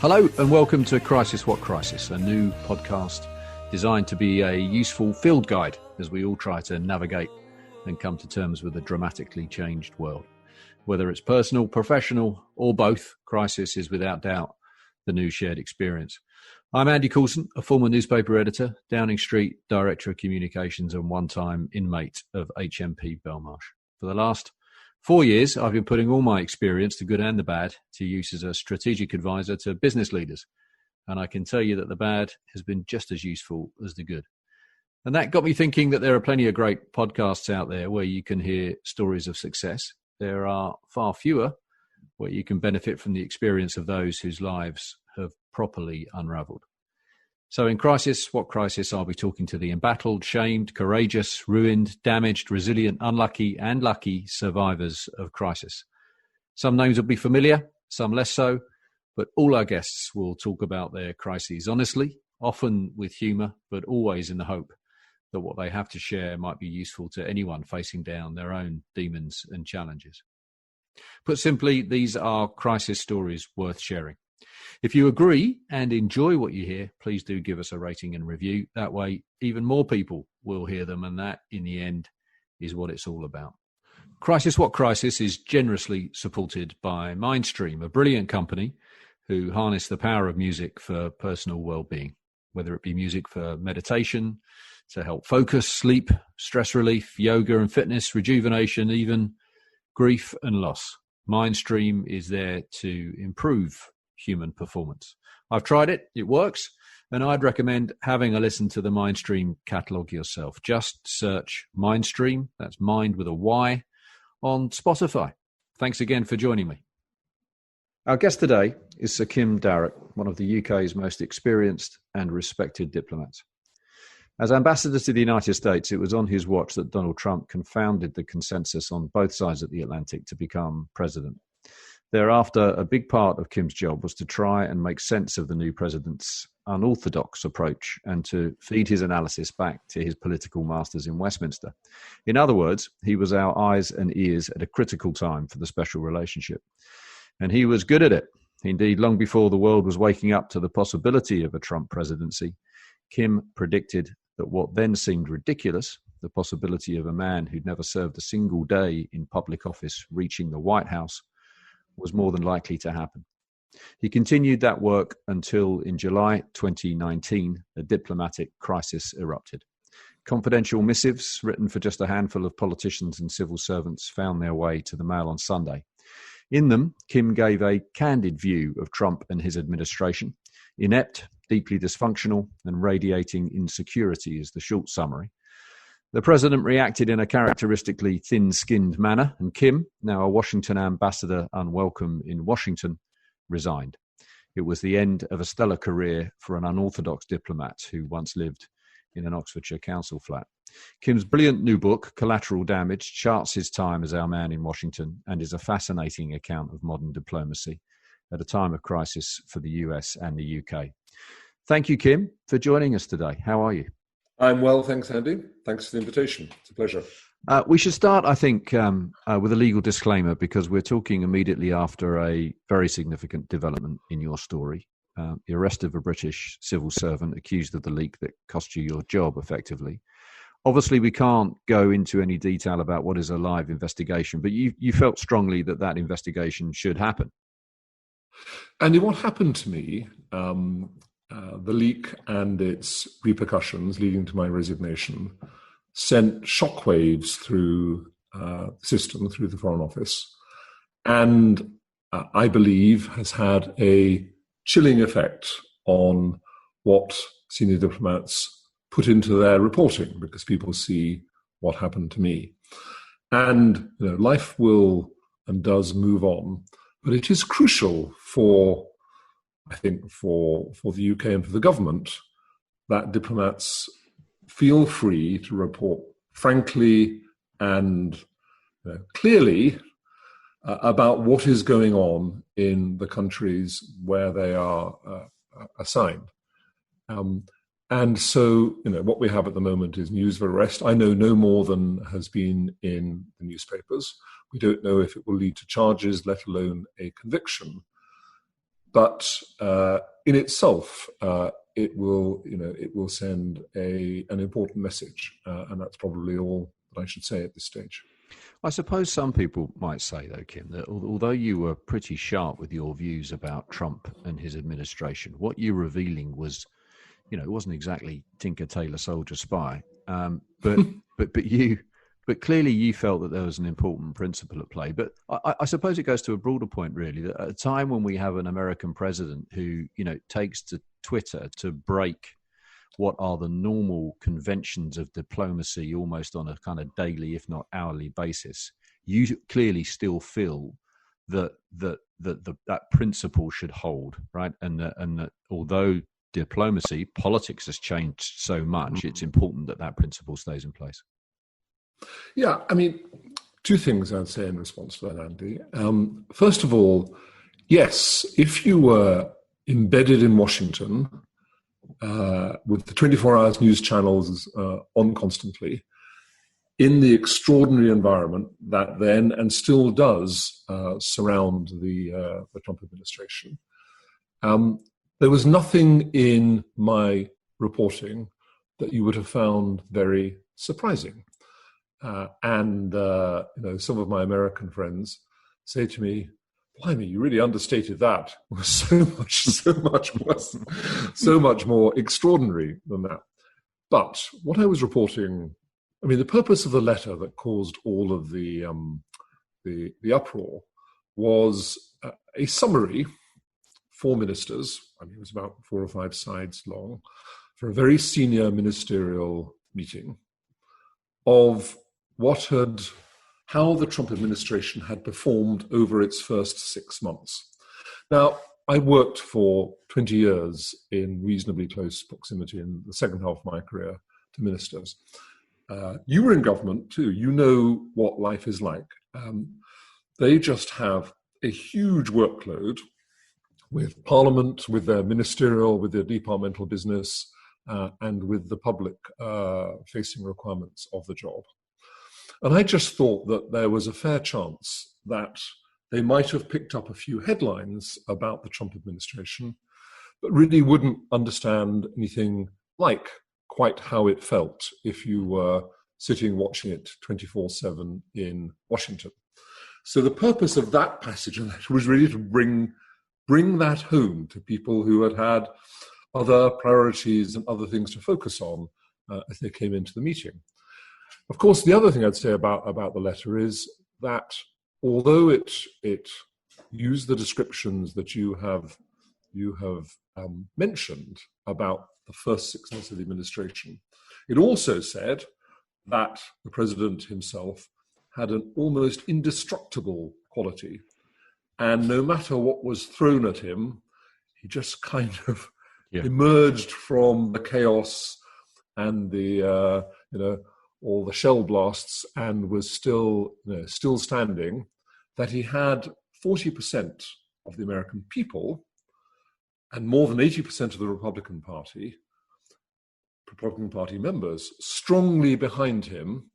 Hello and welcome to Crisis What Crisis, a new podcast designed to be a useful field guide as we all try to navigate and come to terms with a dramatically changed world. Whether it's personal, professional or both, crisis is without doubt the new shared experience. I'm Andy Coulson, a former newspaper editor, Downing Street Director of Communications and one-time inmate of HMP Belmarsh. For the last 4 years, I've been putting all my experience, the good and the bad, to use as a strategic advisor to business leaders. And I can tell you that the bad has been just as useful as the good. And that got me thinking that there are plenty of great podcasts out there where you can hear stories of success. There are far fewer where you can benefit from the experience of those whose lives have properly unraveled. So in Crisis What Crisis, I'll be talking to the embattled, shamed, courageous, ruined, damaged, resilient, unlucky and lucky survivors of crisis. Some names will be familiar, some less so, but all our guests will talk about their crises honestly, often with humour, but always in the hope that what they have to share might be useful to anyone facing down their own demons and challenges. Put simply, these are crisis stories worth sharing. If you agree and enjoy what you hear, please do give us a rating and review. That way, even more people will hear them, and that, in the end, is what it's all about. Crisis What Crisis is generously supported by Mindstream, a brilliant company who harness the power of music for personal well-being, whether it be music for meditation, to help focus, sleep, stress relief, yoga and fitness, rejuvenation, even grief and loss. Mindstream is there to improve human performance. I've tried it, it works, and I'd recommend having a listen to the Mindstream catalogue yourself. Just search Mindstream, that's mind with a Y, on Spotify. Thanks again for joining me. Our guest today is Sir Kim Darroch, one of the UK's most experienced and respected diplomats. As ambassador to the United States, it was on his watch that Donald Trump confounded the consensus on both sides of the Atlantic to become president. Thereafter, a big part of Kim's job was to try and make sense of the new president's unorthodox approach and to feed his analysis back to his political masters in Westminster. In other words, he was our eyes and ears at a critical time for the special relationship. And he was good at it. Indeed, long before the world was waking up to the possibility of a Trump presidency, Kim predicted that what then seemed ridiculous, the possibility of a man who'd never served a single day in public office reaching the White House, was more than likely to happen. He continued that work until in July 2019, a diplomatic crisis erupted. Confidential missives written for just a handful of politicians and civil servants found their way to the Mail on Sunday. In them, Kim gave a candid view of Trump and his administration. Inept, deeply dysfunctional, and radiating insecurity is the short summary. The president reacted in a characteristically thin-skinned manner, and Kim, now a Washington ambassador unwelcome in Washington, resigned. It was the end of a stellar career for an unorthodox diplomat who once lived in an Oxfordshire council flat. Kim's brilliant new book, Collateral Damage, charts his time as our man in Washington and is a fascinating account of modern diplomacy at a time of crisis for the US and the UK. Thank you, Kim, for joining us today. How are you? I'm well, thanks, Andy. Thanks for the invitation. It's a pleasure. We should start, I think, with a legal disclaimer because we're talking immediately after a very significant development in your story. The arrest of a British civil servant accused of the leak that cost you your job, effectively. Obviously, we can't go into any detail about what is a live investigation, but you felt strongly that that investigation should happen. Andy, what happened to me, the leak and its repercussions leading to my resignation, sent shockwaves through the system, through the Foreign Office, and I believe has had a chilling effect on what senior diplomats put into their reporting, because people see what happened to me. And life will and does move on, but it is crucial for, I think, for the UK and for the government that diplomats feel free to report frankly and clearly about what is going on in the countries where they are assigned. And so, what we have at the moment is news of arrest. I know no more than has been in the newspapers. We don't know if it will lead to charges, let alone a conviction. but in itself, it will send an important message, and that's probably all that I should say at this stage. I suppose some people might say, though, Kim, that although you were pretty sharp with your views about Trump and his administration, what you're revealing was, it wasn't exactly Tinker Tailor Soldier Spy, but clearly you felt that there was an important principle at play. But I suppose it goes to a broader point, really, that at a time when we have an American president who, takes to Twitter to break what are the normal conventions of diplomacy almost on a kind of daily, if not hourly basis, you clearly still feel that principle should hold, right? And that although diplomacy, politics has changed so much, it's important that principle stays in place. Yeah, I mean, two things I'd say in response to that, Andy. First of all, yes, if you were embedded in Washington, with the 24 hours news channels on constantly, in the extraordinary environment that then and still does surround the Trump administration, there was nothing in my reporting that you would have found very surprising. And some of my American friends say to me, blimey, you really understated that. It was so much more extraordinary than that. But what I was reporting, the purpose of the letter that caused all of the uproar was a summary for ministers. It was about 4 or 5 sides long, for a very senior ministerial meeting of how the Trump administration had performed over its first 6 months. Now, I worked for 20 years in reasonably close proximity in the second half of my career to ministers. You were in government too. You know what life is like. They just have a huge workload with Parliament, with their ministerial, with their departmental business, and with the public facing requirements of the job. And I just thought that there was a fair chance that they might have picked up a few headlines about the Trump administration, but really wouldn't understand anything like quite how it felt if you were sitting watching it 24/7 in Washington. So the purpose of that passage was really to bring that home to people who had other priorities and other things to focus on as they came into the meeting. Of course, the other thing I'd say about the letter is that although it used the descriptions that you have mentioned about the first 6 months of the administration, it also said that the president himself had an almost indestructible quality, and no matter what was thrown at him, he just kind of emerged from the chaos and the all the shell blasts and was still standing, that he had 40% of the American people and more than 80% of the Republican Party members strongly behind him,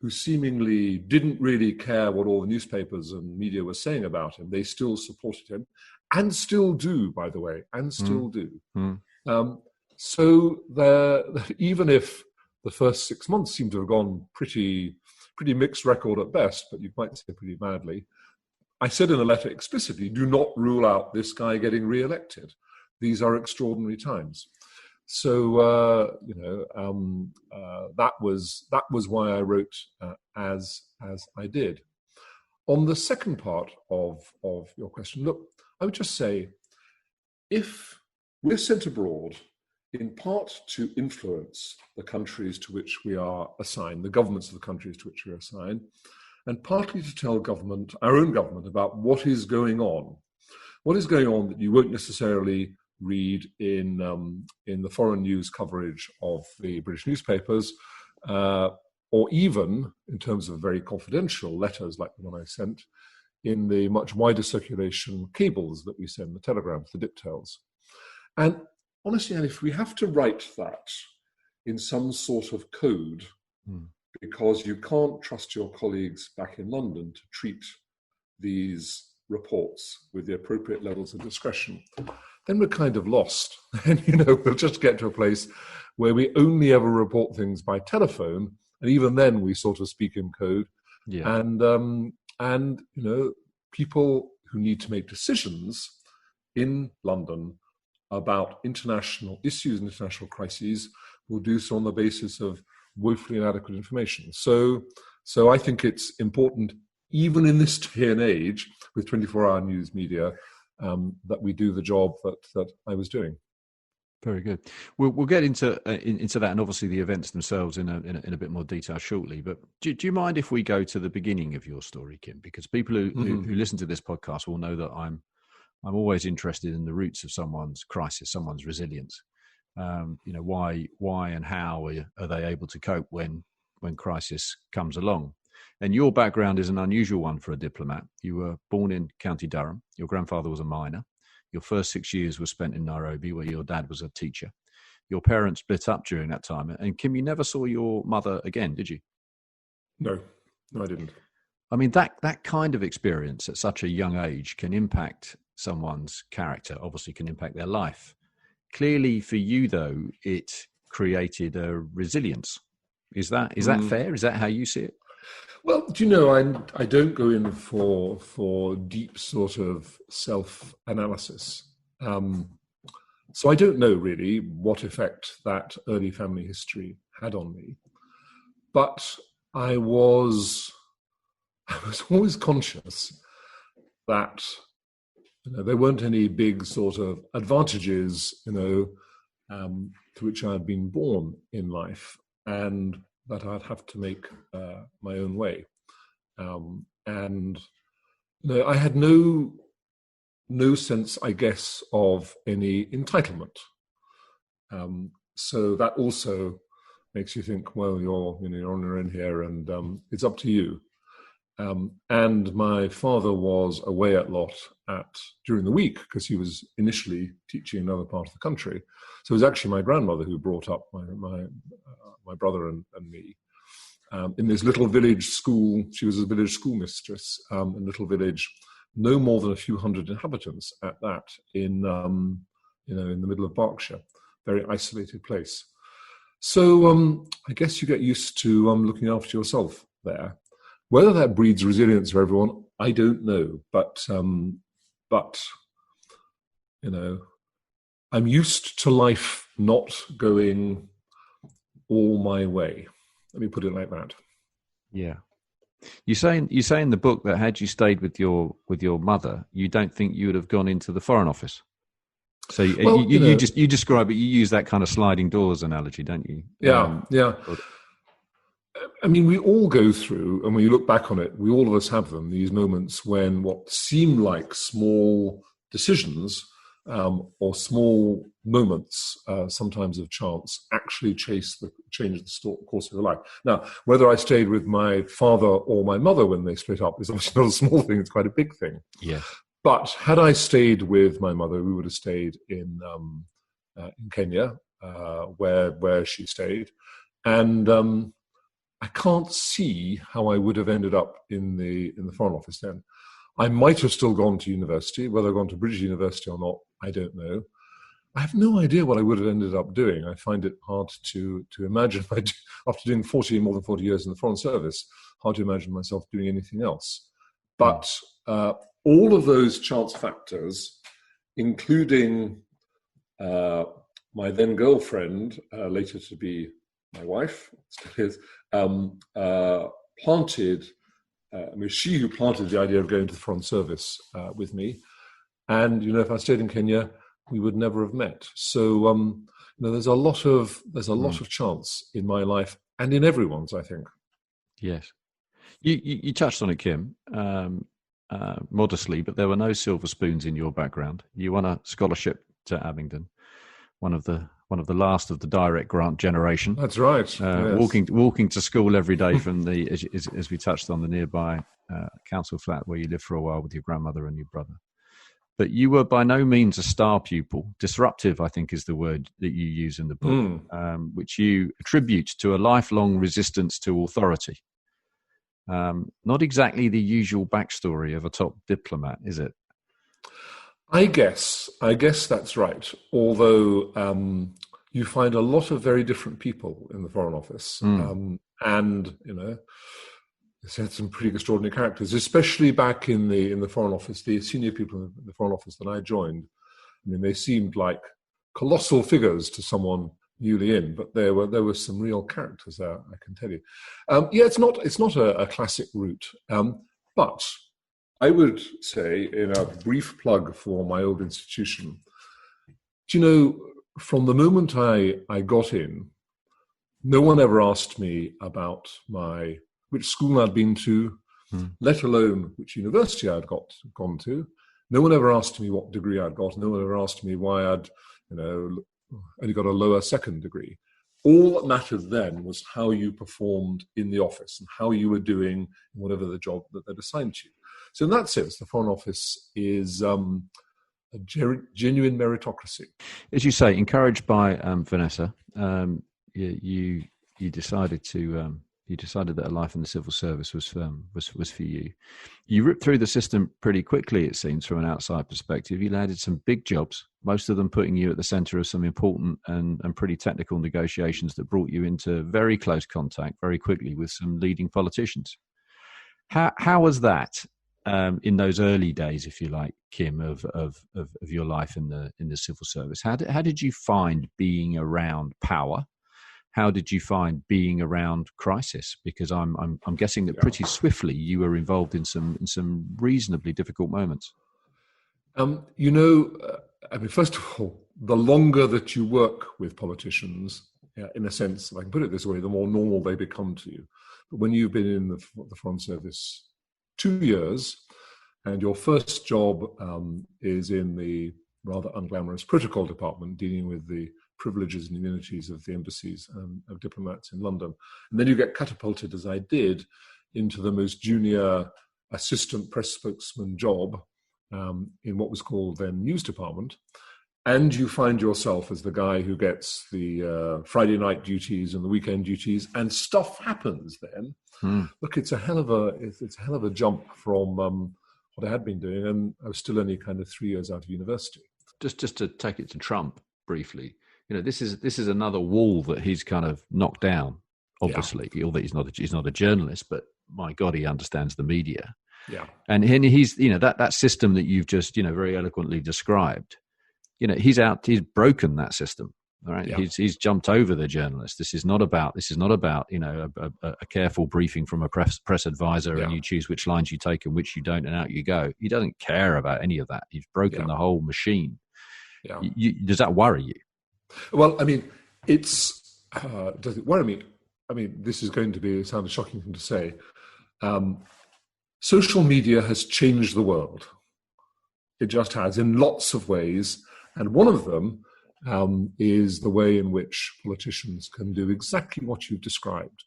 who seemingly didn't really care what all the newspapers and media were saying about him. They still supported him, and still do, by the way, and still do. So even if the first 6 months seem to have gone pretty mixed record at best, but you might say pretty badly, I said in the letter explicitly, do not rule out this guy getting re-elected. These are extraordinary times. So that was why I wrote as I did. On the second part of your question, look, I would just say, if we're sent abroad in part to influence the countries to which we are assigned, the governments of the countries to which we are assigned, and partly to tell our own government, about what is going on that you won't necessarily read in the foreign news coverage of the British newspapers, or even in terms of very confidential letters like the one I sent, in the much wider circulation cables that we send, the telegrams, the diptails. And honestly, and if we have to write that in some sort of code, because you can't trust your colleagues back in London to treat these reports with the appropriate levels of discretion, then we're kind of lost. And, you know, we'll just get to a place where we only ever report things by telephone. And even then we sort of speak in code. Yeah. And, you know, people who need to make decisions in London about international issues and international crises will do so on the basis of woefully inadequate information. So I think it's important, even in this day and age, with 24-hour news media, that we do the job that I was doing. Very good. We'll get into that, and obviously the events themselves in a bit more detail shortly. But do you mind if we go to the beginning of your story, Kim? Because people who listen to this podcast will know that I'm always interested in the roots of someone's crisis, someone's resilience. You know, why and how are they able to cope when crisis comes along? And your background is an unusual one for a diplomat. You were born in County Durham. Your grandfather was a miner. Your first 6 years were spent in Nairobi, where your dad was a teacher. Your parents split up during that time. And Kim, you never saw your mother again, did you? No, I didn't. I mean, that kind of experience at such a young age can impact someone's character, obviously can impact their life. Clearly for you, though, it created a resilience. Is that fair? Is that how you see it? Well, do you know, I don't go in for deep sort of self-analysis. So I don't know really what effect that early family history had on me. But I was always conscious that, you know, there weren't any big sort of advantages, you know, to which I had been born in life, and that I'd have to make my own way. And you know, I had no sense, I guess, of any entitlement. So that also makes you think, well, you're on your own here, and it's up to you. And my father was away a lot during the week because he was initially teaching in another part of the country. So it was actually my grandmother who brought up my brother and me in this little village school. She was a village schoolmistress in a little village, no more than a few hundred inhabitants at that, in in the middle of Berkshire, very isolated place. So I guess you get used to looking after yourself there. Whether that breeds resilience for everyone, I don't know. But you know, I'm used to life not going all my way. Let me put it like that. Yeah. You say in the book that had you stayed with your mother, you don't think you would have gone into the Foreign Office. So you describe it. You use that kind of sliding doors analogy, don't you? Yeah, yeah. I mean, we all go through, and when you look back on it, we all of us have them, these moments when what seem like small decisions or small moments, sometimes of chance, actually change the course of your life. Now, whether I stayed with my father or my mother when they split up is obviously not a small thing, it's quite a big thing. Yeah. But had I stayed with my mother, we would have stayed in Kenya, where she stayed. And I can't see how I would have ended up in the Foreign Office then. I might have still gone to university. Whether I've gone to British University or not, I don't know. I have no idea what I would have ended up doing. I find it hard to imagine, after doing more than 40 years in the Foreign Service, hard to imagine myself doing anything else. But all of those chance factors, including my then girlfriend, later to be my wife, still is, planted. It was she who planted the idea of going to the Foreign Service with me. And if I stayed in Kenya, we would never have met. So there's a lot of chance in my life and in everyone's, I think. Yes, you touched on it, Kim, modestly, but there were no silver spoons in your background. You won a scholarship to Abingdon, one of the last of the direct grant generation. That's right. Yes. Walking to school every day from as we touched on, the nearby council flat where you lived for a while with your grandmother and your brother. But you were by no means a star pupil. Disruptive, I think, is the word that you use in the book, which you attribute to a lifelong resistance to authority. Not exactly the usual backstory of a top diplomat, is it? I guess that's right. Although you find a lot of very different people in the Foreign Office, and it's had some pretty extraordinary characters, especially back in the Foreign Office. The senior people in the Foreign Office that I joined, I mean, they seemed like colossal figures to someone newly in, but there were some real characters there, I can tell you. It's not a classic route, but I would say, in a brief plug for my old institution, do you know, from the moment I got in, no one ever asked me about which school I'd been to, let alone which university I'd gone to. No one ever asked me what degree I'd got. No one ever asked me why I'd, only got a lower second degree. All that mattered then was how you performed in the office and how you were doing whatever the job that they'd assigned to you. So in that sense, the Foreign Office is a genuine meritocracy. As you say, encouraged by Vanessa, you decided that a life in the civil service was for you. You ripped through the system pretty quickly, it seems, from an outside perspective. You landed some big jobs, most of them putting you at the centre of some important and pretty technical negotiations that brought you into very close contact very quickly with some leading politicians. How was that in those early days, if you like, Kim, of your life in the civil service? How did you find being around power? How did you find being around crisis? Because I'm guessing that pretty swiftly you were involved in some reasonably difficult moments. First of all, the longer that you work with politicians, in a sense, if I can put it this way, the more normal they become to you. But when you've been in the Foreign Service 2 years, and your first job is in the rather unglamorous protocol department, dealing with the privileges and immunities of the embassies of diplomats in London. And then you get catapulted, as I did, into the most junior assistant press spokesman job in what was called then news department. And you find yourself as the guy who gets the Friday night duties and the weekend duties, and stuff happens then. Look, it's a hell of a jump from what I had been doing, and I was still only kind of 3 years out of university. Just to take it to Trump briefly, this is another wall that he's kind of knocked down. Obviously, although he's not a journalist, but my God, he understands the media. Yeah, and he's that system that you've just very eloquently described. He's broken that system. All right, he's jumped over the journalist. This is not about a careful briefing from a press advisor, and you choose which lines you take and which you don't, and out you go. He doesn't care about any of that. He's broken the whole machine. Yeah, does that worry you? Well, I mean, does it worry me? I mean, this is going to sound a shocking thing to say. Social media has changed the world. It just has, in lots of ways, and one of them is the way in which politicians can do exactly what you've described,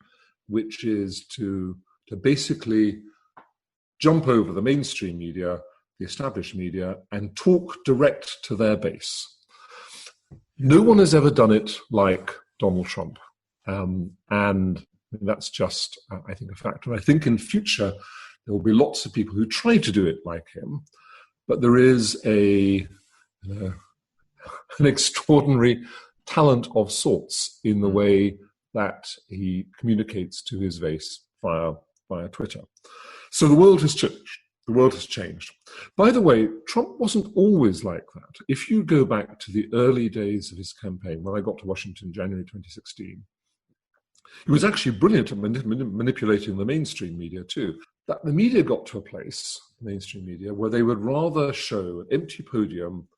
which is to basically jump over the mainstream media, the established media, and talk direct to their base. No one has ever done it like Donald Trump. And that's just, I think, a fact. And I think in future, there will be lots of people who try to do it like him. But there is an extraordinary talent of sorts in the way that he communicates to his base via Twitter. So the world has changed. The world has changed. By the way, Trump wasn't always like that. If you go back to the early days of his campaign, when I got to Washington, January 2016, he was actually brilliant at manipulating the mainstream media too. That the media got to a place, mainstream media, where they would rather show an empty podium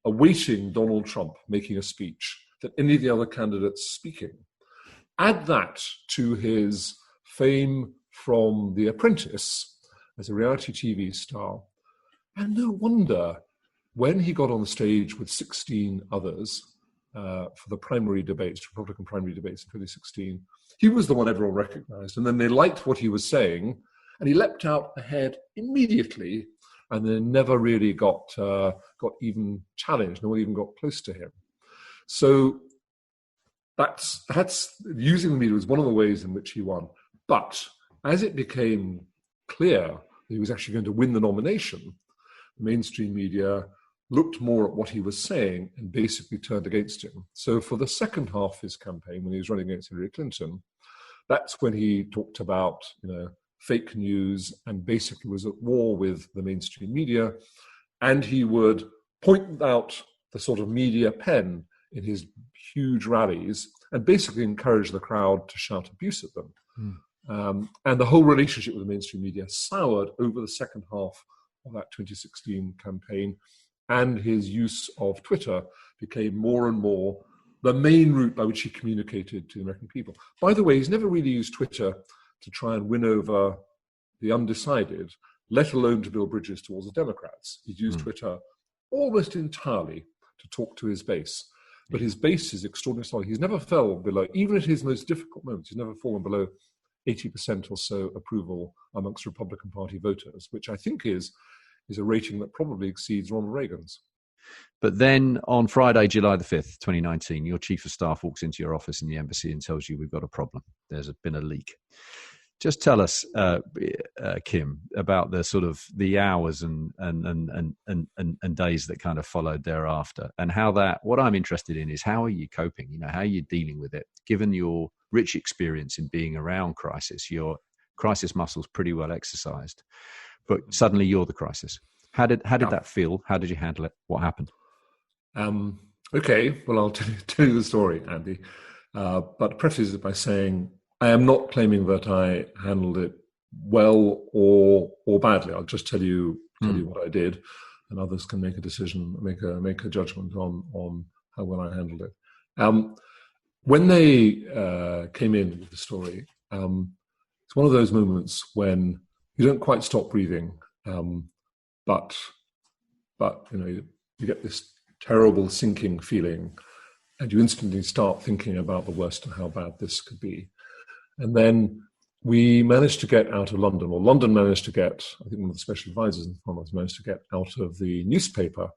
awaiting Donald Trump making a speech than any of the other candidates speaking. Add that to his fame from The Apprentice as a reality TV star, and no wonder when he got on the stage with 16 others for the primary debates, Republican primary debates in 2016, he was the one everyone recognized. And then they liked what he was saying, and he leapt out ahead immediately, and then never really got even challenged. No one even got close to him. So that's using the media was one of the ways in which he won. But as it became clear that he was actually going to win the nomination, the mainstream media looked more at what he was saying and basically turned against him. So for the second half of his campaign, when he was running against Hillary Clinton, that's when he talked about, fake news and basically was at war with the mainstream media. And he would point out the sort of media pen in his huge rallies and basically encourage the crowd to shout abuse at them. And the whole relationship with the mainstream media soured over the second half of that 2016 campaign. And his use of Twitter became more and more the main route by which he communicated to the American people. By the way, he's never really used Twitter to try and win over the undecided, let alone to build bridges towards the Democrats. He's used Twitter almost entirely to talk to his base. But his base is extraordinarily solid. He's never fell below, even at his most difficult moments, he's never fallen below 80% or so approval amongst Republican Party voters, which I think is a rating that probably exceeds Ronald Reagan's. But then on Friday, July the 5th, 2019, your chief of staff walks into your office in the embassy and tells you we've got a problem. There's been a leak. Just tell us, Kim, about the sort of the hours and days that kind of followed thereafter, and how that. What I'm interested in is how are you coping? How are you dealing with it? Given your rich experience in being around crisis, your crisis muscles pretty well exercised, but suddenly you're the crisis. How did that feel? How did you handle it? What happened? Okay, well, I'll tell you the story, Andy, but preface it by saying I am not claiming that I handled it well or badly. I'll just tell you what I did, and others can make a decision, make a judgment on how well I handled it. When they came in with the story, it's one of those moments when you don't quite stop breathing, but you get this terrible sinking feeling, and you instantly start thinking about the worst and how bad this could be. And then we managed to get out of London, or London managed to get, I think one of the special advisors in the Foreign Office managed to get out of the newspaper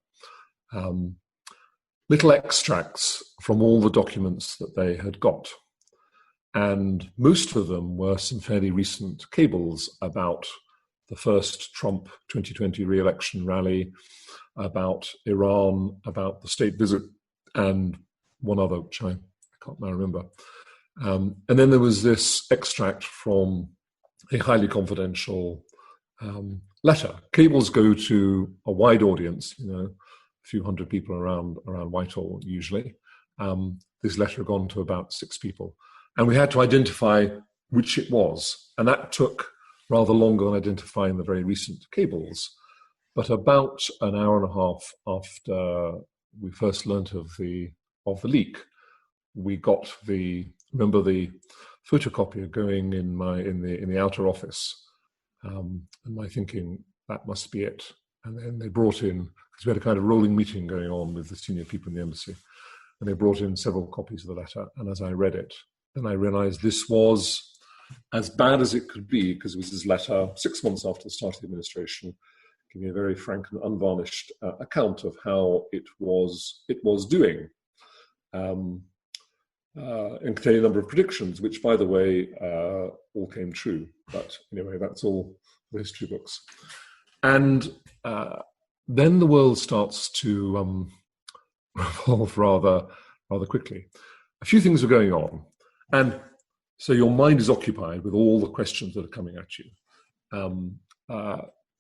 little extracts from all the documents that they had got. And most of them were some fairly recent cables about the first Trump 2020 re-election rally, about Iran, about the state visit, and one other, which I can't now remember. And then there was this extract from a highly confidential letter. Cables go to a wide audience, a few hundred people around Whitehall usually. This letter had gone to about 6 people. And we had to identify which it was. And that took rather longer than identifying the very recent cables. But about an hour and a half after we first learnt of the leak, we got the photocopier going in the outer office, and my thinking that must be it. And then they brought in, because we had a kind of rolling meeting going on with the senior people in the embassy, and they brought in several copies of the letter. And as I read it, then I realised this was as bad as it could be, because it was this letter 6 months after the start of the administration, giving a very frank and unvarnished account of how it was doing. And containing a number of predictions, which, by the way, all came true. But anyway, that's all the history books. And then the world starts to revolve rather quickly. A few things are going on. And so your mind is occupied with all the questions that are coming at you.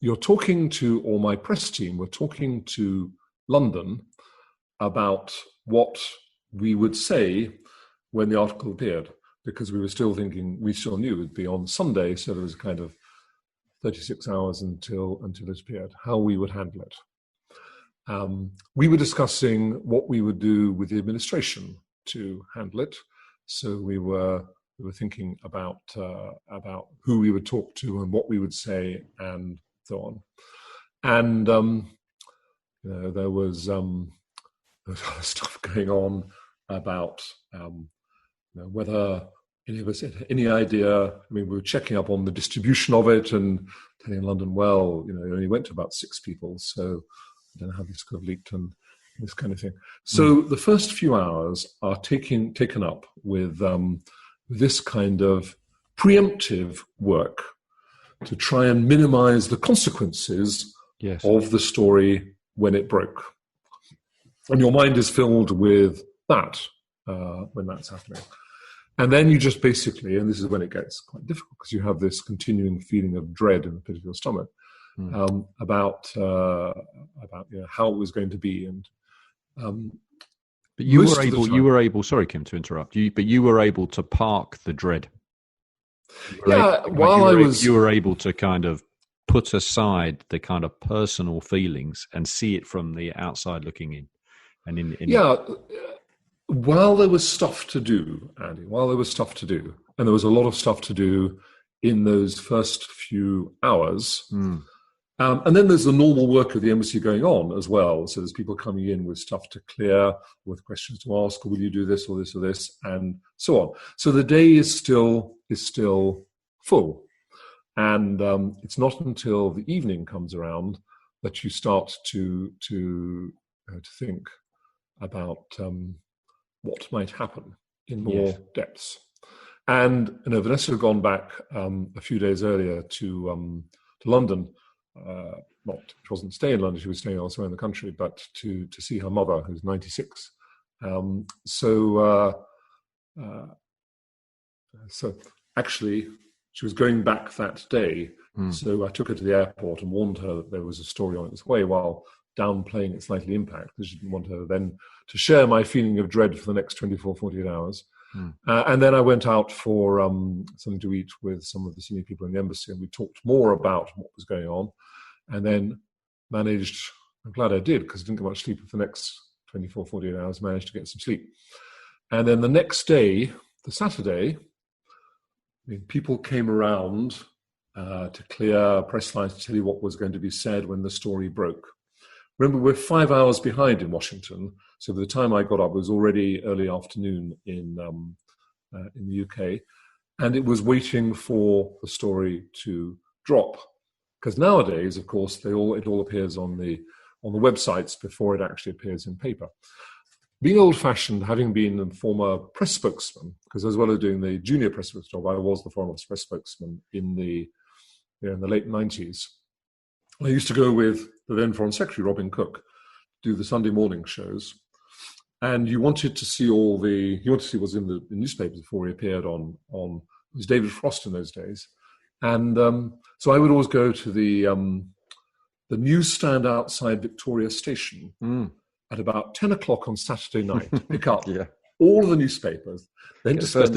You're talking to, or my press team were talking to London about what we would say when the article appeared, because we were still thinking, we still knew it would be on Sunday, so there was kind of 36 hours until it appeared, how we would handle it. We were discussing what we would do with the administration to handle it. So we were thinking about who we would talk to and what we would say and so on. And there was other stuff going on about whether any of us had any idea. I mean, we were checking up on the distribution of it and telling London, well, it only went to about 6 people, so I don't know how this could have leaked and this kind of thing. So the first few hours are taken up with this kind of preemptive work to try and minimize the consequences of the story when it broke. And your mind is filled with that when that's happening. And then you just basically, and this is when it gets quite difficult, because you have this continuing feeling of dread in the pit of your stomach about how it was going to be. And but you were able. Sorry, Kim, to interrupt you. But you were able to park the dread. You were able to kind of put aside the kind of personal feelings and see it from the outside looking in. And while there was stuff to do, Andy, and there was a lot of stuff to do in those first few hours. And then there's the normal work of the embassy going on as well. So there's people coming in with stuff to clear, with questions to ask, or will you do this or this or this, and so on. So the day is still full. And it's not until the evening comes around that you start to think about what might happen in more depths. And Vanessa had gone back a few days earlier to London. She wasn't staying in London, she was staying elsewhere in the country, but to see her mother, who's 96. So actually, she was going back that day. So I took her to the airport and warned her that there was a story on its way, while downplaying its likely impact, because she didn't want her then to share my feeling of dread for the next 24, 48 hours. And then I went out for something to eat with some of the senior people in the embassy, and we talked more about what was going on, and then managed, I'm glad I did, because I didn't get much sleep for the next 24, 48 hours, managed to get some sleep. And then the next day, the Saturday, people came around to clear press lines to tell you what was going to be said when the story broke. Remember, we're 5 hours behind in Washington, so by the time I got up, it was already early afternoon in the UK, and it was waiting for the story to drop. Because nowadays, of course, it all appears on the websites before it actually appears in paper. Being old-fashioned, having been a former press spokesman, because as well as doing the junior press spokesman job, I was the foreign office press spokesman in the late 90s. I used to go with the then Foreign Secretary, Robin Cook, do the Sunday morning shows. And you wanted to see what was in the newspapers before he appeared on it was David Frost in those days. And so I would always go to the newsstand outside Victoria Station at about 10 o'clock on Saturday night to pick up all of the newspapers, then to spend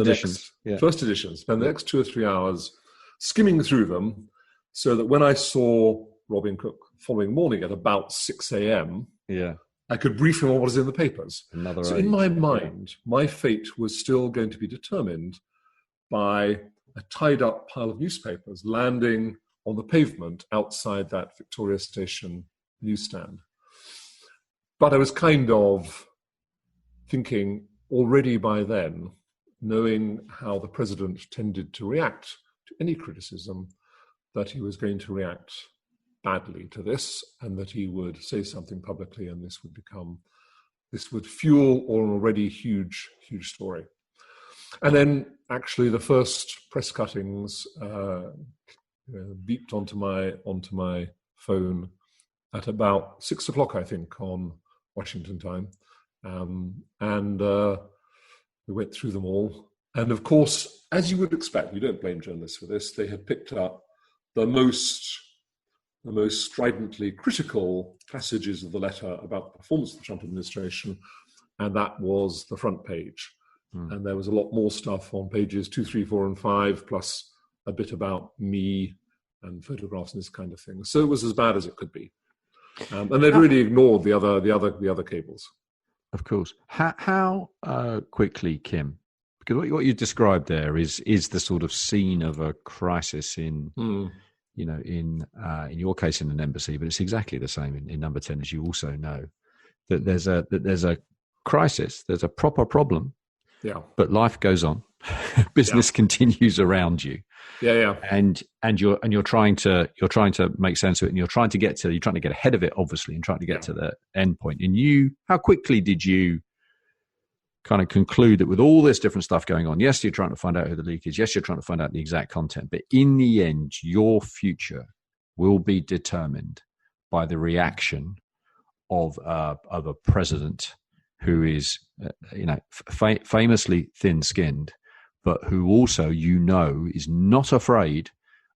first editions, spend the next 2 or 3 hours skimming through them, so that when I saw Robin Cook the following morning at about 6 a.m., I could brief him on what was in the papers. In my mind, my fate was still going to be determined by a tied-up pile of newspapers landing on the pavement outside that Victoria Station newsstand. But I was kind of thinking already by then, knowing how the president tended to react to any criticism, that he was going to react badly to this, and that he would say something publicly, and this would fuel an already huge story. And then actually the first press cuttings beeped onto my phone at about 6 o'clock, I think, on Washington time. And we went through them all. And of course, as you would expect, you don't blame journalists for this, they had picked up the most stridently critical passages of the letter about the performance of the Trump administration, and that was the front page. And there was a lot more stuff on pages 2, 3, 4, and 5, plus a bit about me and photographs and this kind of thing. So it was as bad as it could be, and they'd really ignored the other cables. Of course. How quickly, Kim? Because what you described there is the sort of scene of a crisis in in your case in an embassy, but it's exactly the same in Number 10, as you also know, that there's a crisis, there's a proper problem, but life goes on, business continues around you, and you're trying to make sense of it, and you're trying to get ahead of it, obviously, and trying to get to the end point. And how quickly did you kind of conclude that with all this different stuff going on, yes, you're trying to find out who the leak is. Yes, you're trying to find out the exact content. But in the end, your future will be determined by the reaction of a president who is, famously thin-skinned, but who also, is not afraid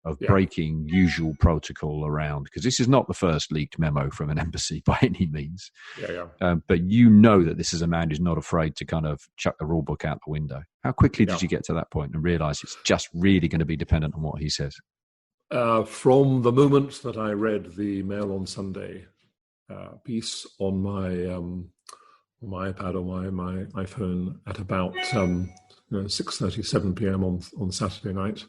of breaking usual protocol around, because this is not the first leaked memo from an embassy by any means. But that this is a man who's not afraid to kind of chuck the rule book out the window. How quickly did you get to that point and realize it's just really going to be dependent on what he says? From the moment that I read the Mail on Sunday piece on my iPad or my iPhone at about 6:30, 7 p.m. on Saturday night.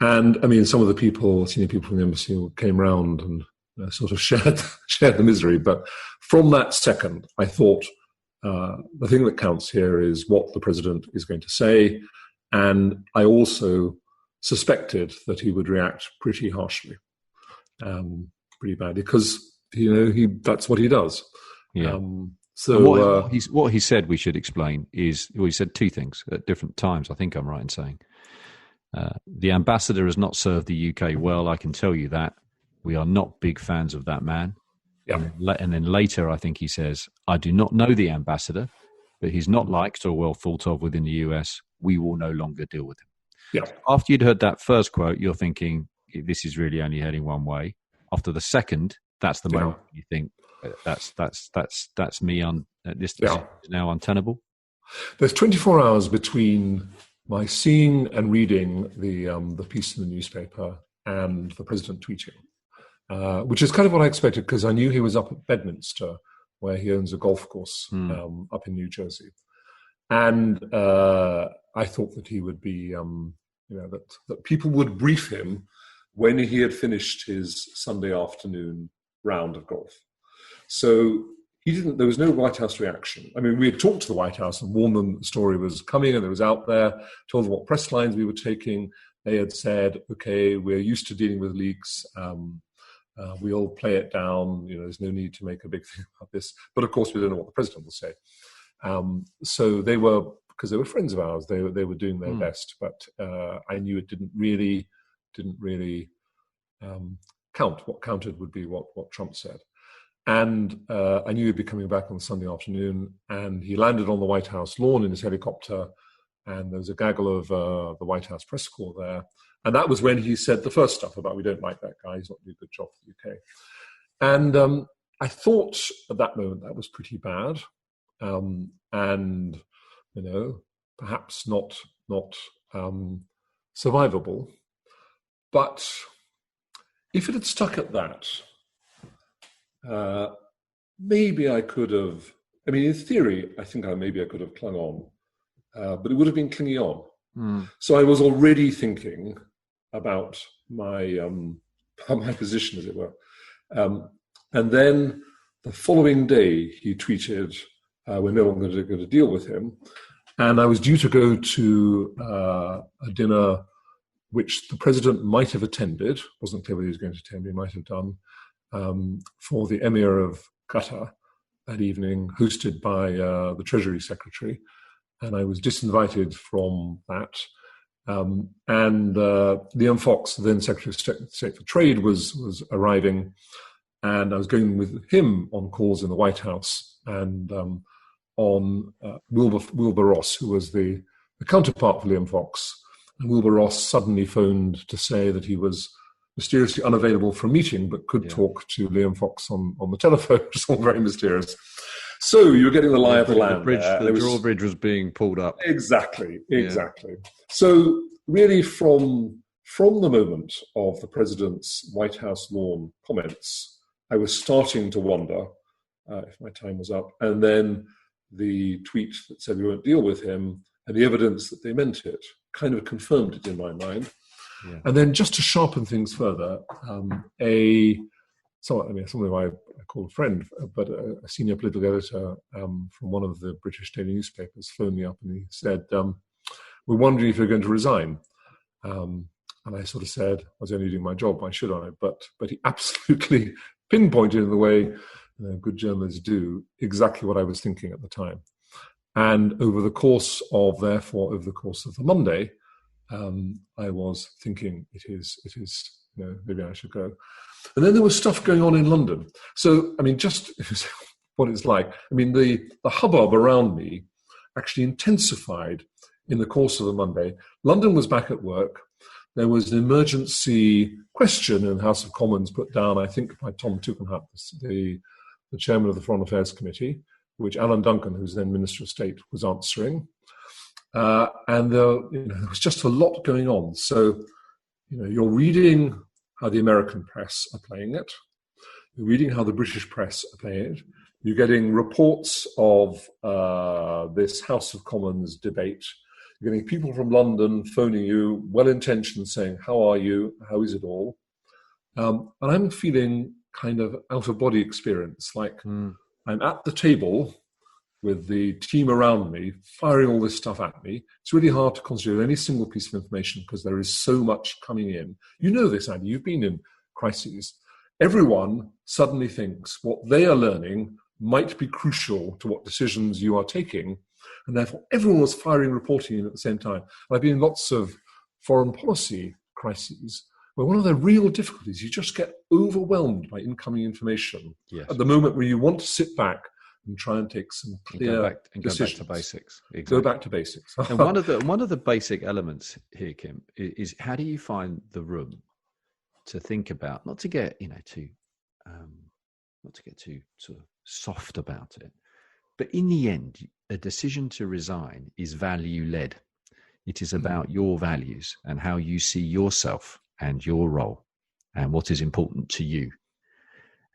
And I mean, some of the senior people from the embassy came round and sort of shared the misery. But from that second, I thought the thing that counts here is what the president is going to say. And I also suspected that he would react pretty harshly, pretty badly, because that's what he does. Yeah. So what he said, we should explain, is he said two things at different times. I think I'm right in saying. The ambassador has not served the UK well, I can tell you that. We are not big fans of that man. Yeah. And then later, I think he says, I do not know the ambassador, but he's not liked or well thought of within the US. We will no longer deal with him. Yeah. After you'd heard that first quote, you're thinking, this is really only heading one way. After the second, that's the moment you think, that's me on this is now untenable. There's 24 hours between my seeing and reading the piece in the newspaper and the president tweeting, which is kind of what I expected, because I knew he was up at Bedminster, where he owns a golf course up in New Jersey. And I thought that he would be, that people would brief him when he had finished his Sunday afternoon round of golf. So there was no White House reaction. I mean, we had talked to the White House and warned them that the story was coming and it was out there, told them what press lines we were taking. They had said, okay, we're used to dealing with leaks. We'll play it down. There's no need to make a big thing about this. But of course, we don't know what the president will say. So they were, because they were friends of ours, they were doing their best. But I knew it didn't really count. What counted would be what Trump said. And I knew he'd be coming back on Sunday afternoon, and he landed on the White House lawn in his helicopter, and there was a gaggle of the White House press corps there. And that was when he said the first stuff about, we don't like that guy, he's not doing a good job for the UK. And I thought at that moment that was pretty bad, and, perhaps not survivable. But if it had stuck at that, maybe I could have, in theory, I think maybe I could have clung on, but it would have been clinging on. So I was already thinking about my position, as it were. And then the following day, he tweeted, we're no longer going to deal with him. And I was due to go to a dinner which the president might have attended, wasn't clear whether he was going to attend, he might have done, for the Emir of Qatar that evening, hosted by the Treasury Secretary. And I was disinvited from that. And Liam Fox, the then Secretary of State for Trade, was arriving. And I was going with him on calls in the White House and on Wilbur Ross, who was the counterpart for Liam Fox. And Wilbur Ross suddenly phoned to say that he was mysteriously unavailable for a meeting, but could talk to Liam Fox on the telephone, which is all very mysterious. So you were getting the lie of the land. The drawbridge was being pulled up. Exactly. So really from the moment of the president's White House lawn comments, I was starting to wonder if my time was up. And then the tweet that said we won't deal with him and the evidence that they meant it kind of confirmed it in my mind. Yeah. And then just to sharpen things further, someone I call a friend, but a senior political editor from one of the British daily newspapers phoned me up and he said, we're wondering if you're going to resign. And I sort of said, I was only doing my job, why should I? But he absolutely pinpointed in the way good journalists do exactly what I was thinking at the time. And over the course of the Monday, I was thinking it is, maybe I should go. And then there was stuff going on in London. So, just what it's like. The hubbub around me actually intensified in the course of the Monday. London was back at work. There was an emergency question in the House of Commons put down, I think, by Tom Tugendhat, the chairman of the Foreign Affairs Committee, which Alan Duncan, who's then Minister of State, was answering. And there was just a lot going on. So, you're reading how the American press are playing it. You're reading how the British press are playing it. You're getting reports of this House of Commons debate. You're getting people from London phoning you, well-intentioned, saying, how are you? How is it all? And I'm feeling kind of out-of-body experience, like I'm at the table with the team around me, firing all this stuff at me. It's really hard to concentrate on any single piece of information because there is so much coming in. You know this, Andy, you've been in crises. Everyone suddenly thinks what they are learning might be crucial to what decisions you are taking, and therefore everyone was firing, reporting in at the same time. And I've been in lots of foreign policy crises where one of the real difficulties, you just get overwhelmed by incoming information at the moment where you want to sit back and try and take some clear decisions. Go back to basics. Exactly. Go back to basics. And one of the basic elements here, Kim, is how do you find the room to think about, not to get too sort of soft about it, but in the end, a decision to resign is value led. It is about your values and how you see yourself and your role and what is important to you.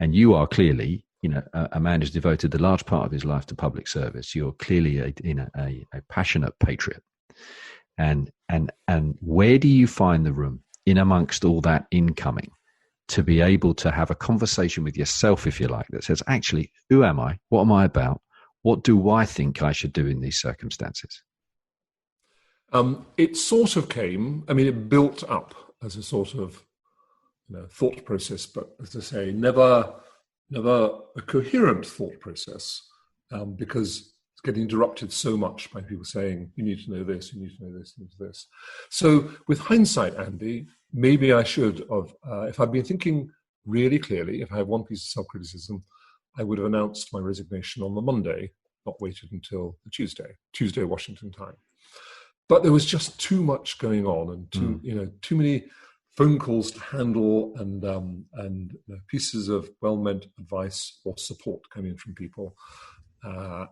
And you are clearly, a man who's devoted the large part of his life to public service. You're clearly a passionate patriot. And where do you find the room in amongst all that incoming to be able to have a conversation with yourself, if you like, that says, actually, who am I? What am I about? What do I think I should do in these circumstances? It sort of came, it built up as a sort of thought process, but as I say, never a coherent thought process, because it's getting interrupted so much by people saying, you need to know this, you need to know this, you need to know this. So with hindsight, Andy, maybe I should have, if I'd been thinking really clearly, if I had one piece of self-criticism, I would have announced my resignation on the Monday, not waited until the Tuesday Washington time. But there was just too much going on and too many phone calls to handle and pieces of well-meant advice or support coming in from people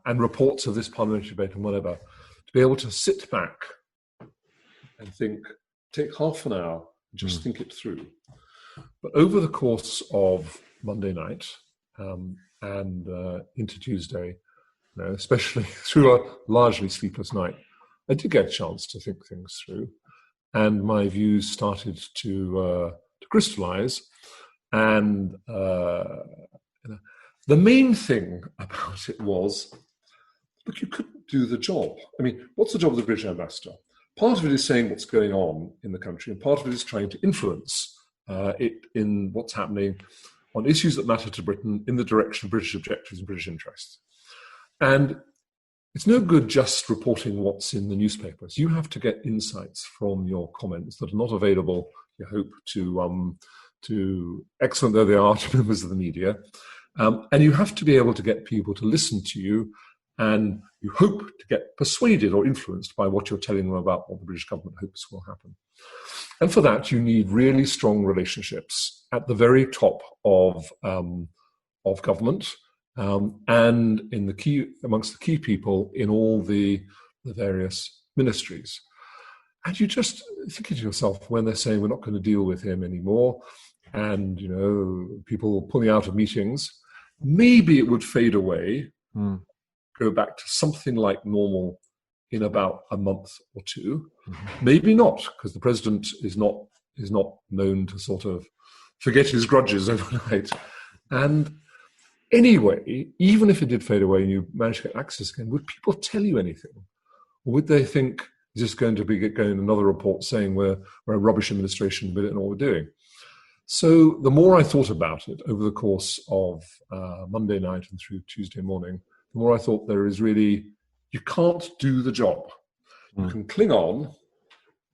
and reports of this parliamentary debate and whatever, to be able to sit back and think, take half an hour, and just think it through. But over the course of Monday night and into Tuesday, especially through a largely sleepless night, I did get a chance to think things through, and my views started to crystallize. And the main thing about it was, look, you couldn't do the job. What's the job of the British ambassador? Part of it is saying what's going on in the country, and part of it is trying to influence it in what's happening on issues that matter to Britain in the direction of British objectives and British interests. And it's no good just reporting what's in the newspapers. You have to get insights from your comments that are not available, you hope, to excellent though they are, to members of the media. And you have to be able to get people to listen to you, and you hope to get persuaded or influenced by what you're telling them about what the British government hopes will happen. And for that, you need really strong relationships at the very top of government, and amongst the key people in all the various ministries. And you just think to yourself, when they're saying we're not going to deal with him anymore, and people pulling out of meetings, maybe it would fade away, go back to something like normal in about a month or two. Maybe not, because the president is not known to sort of forget his grudges overnight. And anyway, even if it did fade away and you managed to get access again, would people tell you anything? Or would they think, is this going to be going another report saying we're a rubbish administration, we don't know what we're doing? So the more I thought about it over the course of Monday night and through Tuesday morning, the more I thought there is really you can't do the job. You can cling on,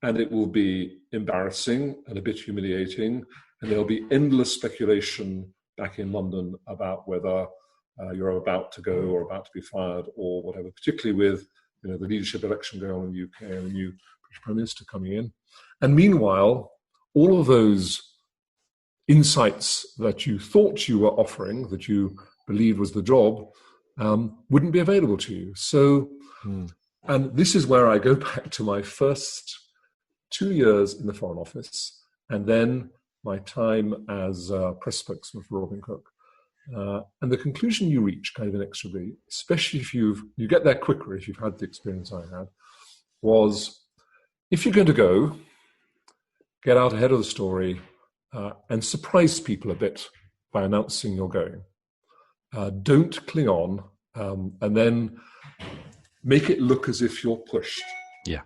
and it will be embarrassing and a bit humiliating, and there'll be endless speculation back in London about whether you're about to go or about to be fired or whatever, particularly with the leadership election going on in the UK and a new British Prime Minister coming in. And meanwhile, all of those insights that you thought you were offering, that you believed was the job, wouldn't be available to you. So, and this is where I go back to my first 2 years in the Foreign Office, and then my time as press spokesman for Robin Cook. And the conclusion you reach kind of inexorably, especially if you get there quicker, if you've had the experience I had, was if you're going to go, get out ahead of the story and surprise people a bit by announcing you're going. Don't cling on and then make it look as if you're pushed. Yeah.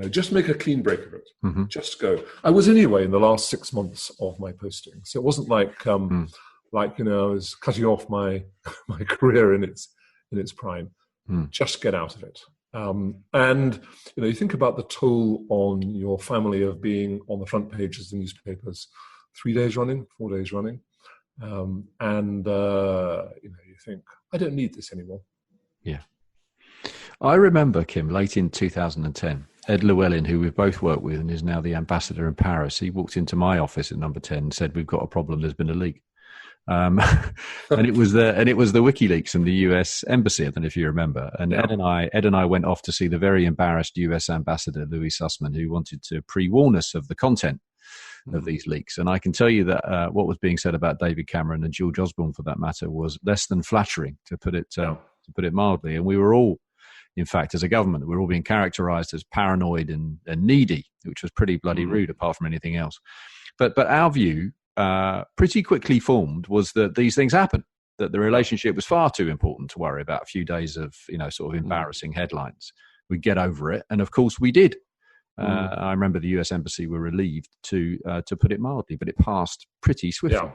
Just make a clean break of it. Mm-hmm. Just go. I was anyway in the last 6 months of my posting. So it wasn't like, I was cutting off my career in its prime. Just get out of it. And you think about the toll on your family of being on the front pages of the newspapers 3 days running, 4 days running. And you think, I don't need this anymore. Yeah. I remember, Kim, late in 2010, Ed Llewellyn, who we've both worked with and is now the ambassador in Paris, he walked into my office at number 10 and said, "We've got a problem, there's been a leak." And it was the WikiLeaks from the US embassy. I don't know if you remember. And Ed and I went off to see the very embarrassed US ambassador, Louis Sussman, who wanted to pre-warn us of the content of these leaks. And I can tell you that what was being said about David Cameron and George Osborne, for that matter, was less than flattering, to put it mildly. And we were all, in fact, as a government, we're all being characterized as paranoid and needy, which was pretty bloody rude apart from anything else. But our view, pretty quickly formed, was that these things happen, that the relationship was far too important to worry about a few days of, sort of embarrassing headlines. We'd get over it. And of course we did. I remember the US embassy were relieved, to put it mildly, but it passed pretty swiftly. Yeah.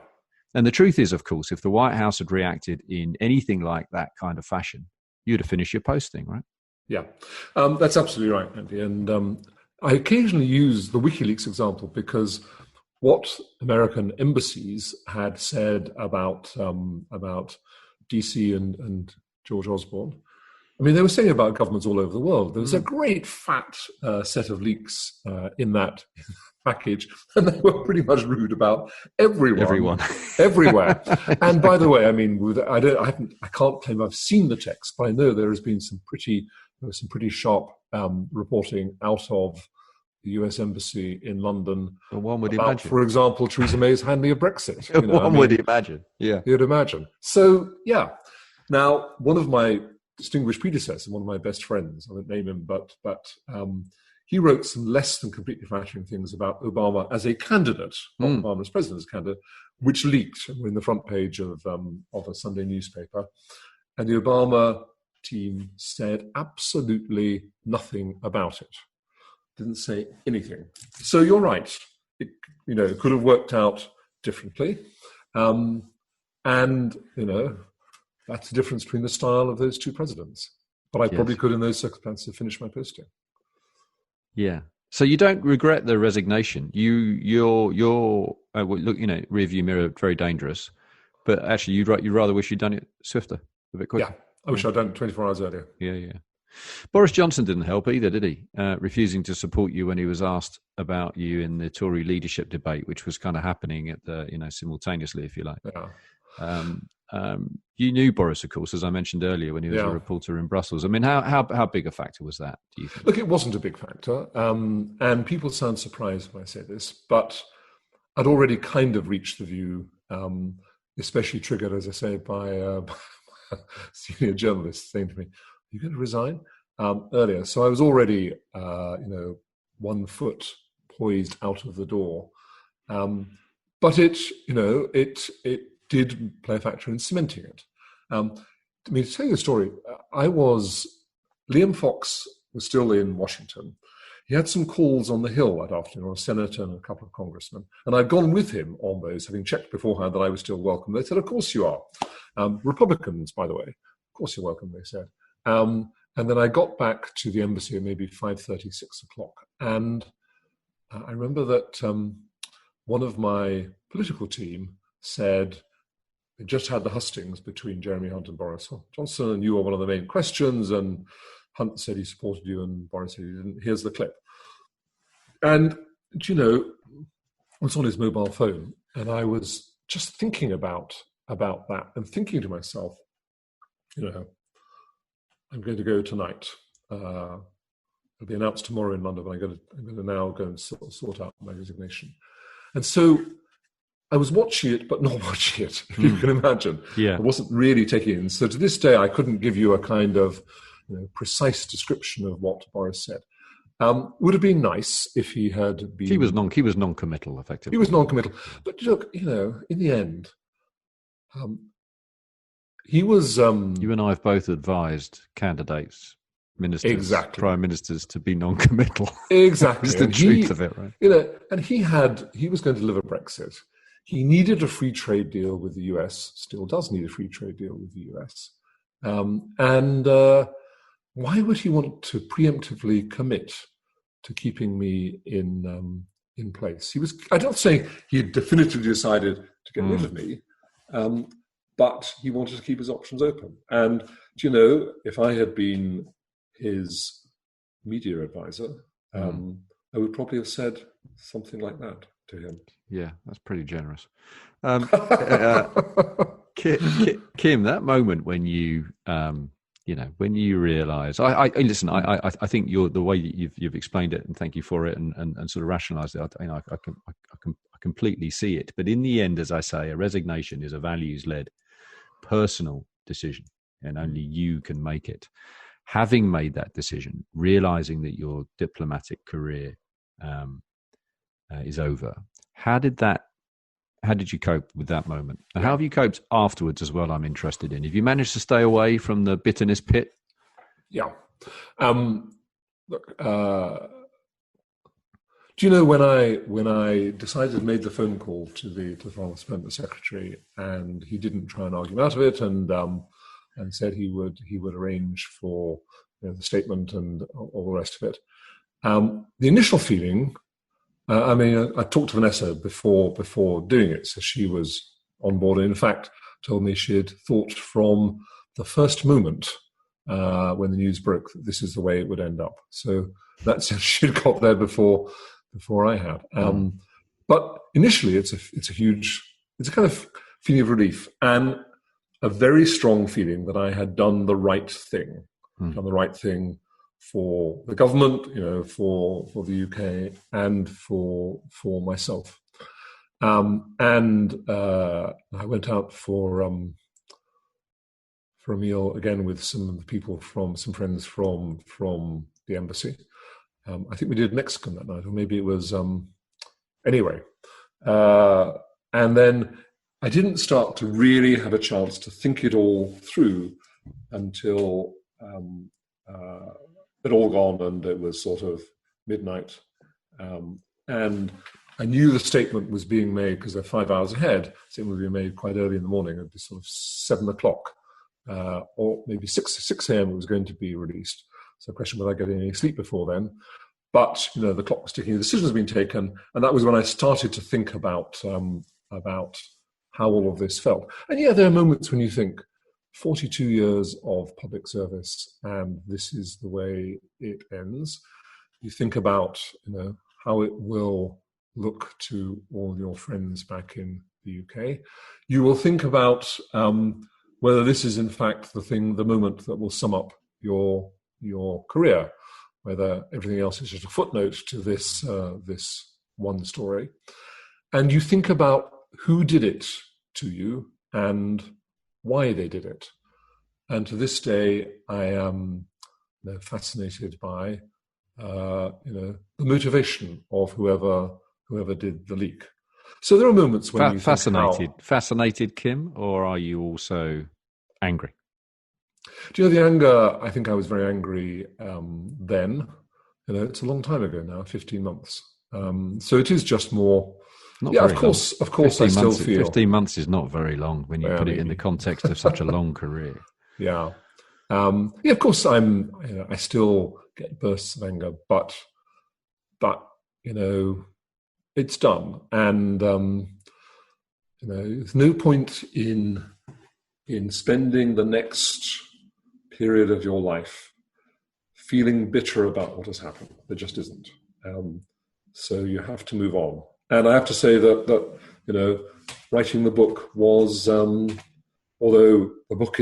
And the truth is, of course, if the White House had reacted in anything like that kind of fashion, you'd have finished your posting, right? Yeah, that's absolutely right, Andy. And I occasionally use the WikiLeaks example because what American embassies had said about DC and George Osborne, I mean, they were saying about governments all over the world. There was a great fat set of leaks in that package, and they were pretty much rude about everyone. Everywhere. And by the way, I mean, I can't claim I've seen the text, but I know there has been some pretty sharp reporting out of the US Embassy in London. Well, one would imagine. For example, Theresa May's handling of Brexit. Would imagine. Yeah. You'd imagine. So, yeah. Now, one of my distinguished predecessors, one of my best friends, I won't name him, but he wrote some less than completely flattering things about Obama as a candidate, not Obama as president, as a candidate, which leaked and were in the front page of a Sunday newspaper. And the Obama team said absolutely nothing about it. Didn't say anything. So you're right. It could have worked out differently. And, that's the difference between the style of those two presidents. But I probably could, in those circumstances, finish my posting. Yeah. So you don't regret the resignation. You're look, rearview mirror, very dangerous. But actually, you'd rather wish you'd done it swifter, a bit quicker. Yeah, I wish I'd done it 24 hours earlier. Yeah. Boris Johnson didn't help either, did he? Refusing to support you when he was asked about you in the Tory leadership debate, which was kind of happening at simultaneously, if you like. Yeah. You knew Boris, of course, as I mentioned earlier, when he was a reporter in Brussels. I mean, how big a factor was that, do you think? Look, it wasn't a big factor. And people sound surprised when I say this, but I'd already kind of reached the view, especially triggered, as I say, by a senior journalist saying to me, "Are you going to resign?" Earlier. So I was already, 1 foot poised out of the door. But it did play a factor in cementing it. To tell you the story, Liam Fox was still in Washington. He had some calls on the Hill that afternoon, a senator and a couple of congressmen. And I'd gone with him on those, having checked beforehand that I was still welcome. They said, "Of course you are." Republicans, by the way. "Of course you're welcome," they said. And And then I got back to the embassy at maybe 5:30, 6 o'clock. And I remember that one of my political team said, they just had the hustings between Jeremy Hunt and Boris Johnson, and you were one of the main questions, and Hunt said he supported you and Boris said he didn't. Here's the clip. And, I was on his mobile phone, and I was just thinking about that and thinking to myself, I'm going to go tonight. It'll be announced tomorrow in London, but I'm going to now go and sort out my resignation. And so I was watching it, but not watching it, if you can imagine. Yeah. I wasn't really taking it in. So to this day, I couldn't give you a kind of precise description of what Boris said. Would have been nice if he had been... He was non-committal, effectively. He was non-committal. But look, in the end, he was... you and I have both advised candidates, ministers, exactly. prime ministers, to be non-committal. Exactly. It's the truth of it, right? And he was going to deliver Brexit. He needed a free trade deal with the US, still does need a free trade deal with the US. And why would he want to preemptively commit to keeping me in place? I'm not saying he had definitively decided to get rid of me, but he wanted to keep his options open. And, if I had been his media advisor, I would probably have said something like that to him. Yeah, that's pretty generous. Kim, that moment when you, when you realise, I listen. I think the way you've explained it, and thank you for it, and sort of rationalised it. I can completely see it. But in the end, as I say, a resignation is a values-led, personal decision, and only you can make it. Having made that decision, realising that your diplomatic career is over, how did you cope with that moment? And how have you coped afterwards as well? I'm interested in. Have you managed to stay away from the bitterness pit? Yeah. Look, do you know when I made the phone call to the Foreign Affairs Secretary, and he didn't try and argue me out of it, and said he would arrange for the statement and all the rest of it. The initial feeling. I talked to Vanessa before doing it, so she was on board. And in fact, told me she had thought from the first moment when the news broke that this is the way it would end up. So that said, she'd got there before I had. But initially, it's a kind of feeling of relief and a very strong feeling that I had done the right thing, for the government, for the UK, and for myself. And I went out for a meal again with some friends from the embassy. I think we did Mexican that night, or maybe it was anyway. And then I didn't start to really have a chance to think it all through until it all gone, and it was sort of midnight. And I knew the statement was being made because they're 5 hours ahead. The statement would be made quite early in the morning. It'd be sort of 7 o'clock, or maybe 6 a.m. it was going to be released. So the question was, I getting any sleep before then? But, the clock was ticking, the decision has been taken. And that was when I started to think about how all of this felt. And yeah, there are moments when you think, 42 years of public service, and this is the way it ends. You think about, how it will look to all your friends back in the UK. You will think about whether this is in fact the moment that will sum up your career, whether everything else is just a footnote to this one story. And you think about who did it to you and why they did it. And to this day, I am fascinated by the motivation of whoever did the leak. So there are moments when you fascinated, Kim, or are you also angry? Do you know the anger? I think I was very angry then. It's a long time ago now, 15 months. So it is just more. Of course, I still feel 15 months is not very long when you put it in the context of such a long career. Yeah, Yeah, of course, I still get bursts of anger, but it's done, and there's no point in spending the next period of your life feeling bitter about what has happened. There just isn't. So you have to move on. And I have to say that writing the book was, although the book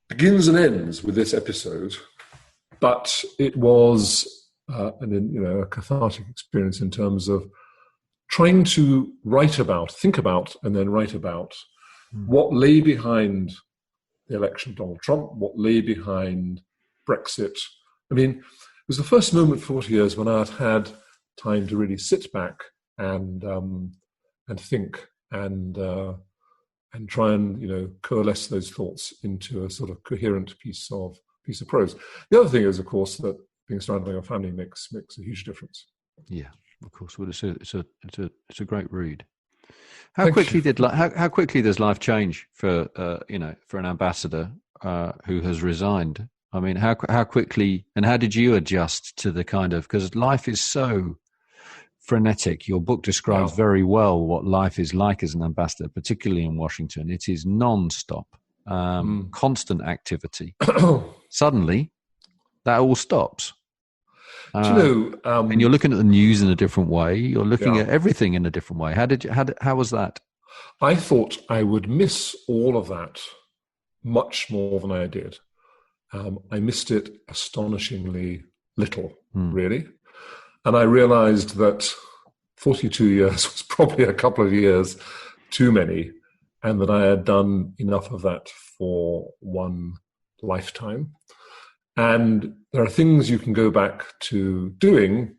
begins and ends with this episode, but it was a cathartic experience in terms of trying to think about, and then write about what lay behind the election of Donald Trump, what lay behind Brexit. I mean, it was the first moment for 40 years when I had time to really sit back and think and try and coalesce those thoughts into a sort of coherent piece of prose. The other thing is, of course, that being surrounded by your family makes a huge difference. Yeah, of course. Well, it's a great read. How quickly does life change for an ambassador who has resigned? I mean, how quickly, and how did you adjust to the kind of, because life is so frenetic. Your book describes very well what life is like as an ambassador, particularly in Washington. It is non-stop, constant activity. Suddenly, that all stops. And you're looking at the news in a different way. You're looking at everything in a different way. How was that? I thought I would miss all of that much more than I did. I missed it astonishingly little, really. And I realized that 42 years was probably a couple of years too many, and that I had done enough of that for one lifetime. And there are things you can go back to doing,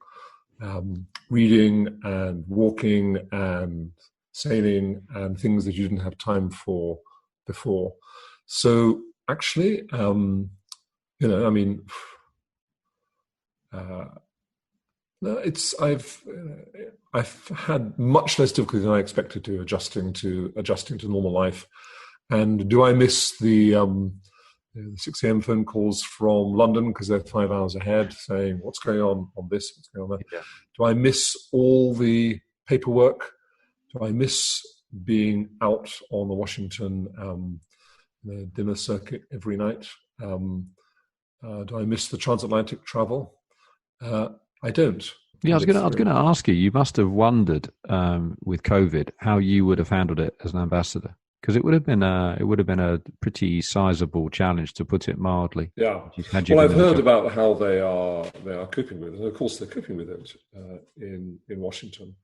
reading and walking and sailing, and things that you didn't have time for before. So actually, I've had much less difficulty than I expected to adjusting to normal life. And do I miss the 6 a.m. phone calls from London because they're 5 hours ahead, saying what's going on this, what's going on there? Yeah. Do I miss all the paperwork? Do I miss being out on the Washington dinner circuit every night? Do I miss the transatlantic travel? I don't. Yeah, I was going to ask you. You must have wondered with COVID how you would have handled it as an ambassador, because it would have been a pretty sizable challenge, to put it mildly. Yeah. Well, I've heard about how they are coping with it, and of course they're coping with it in Washington,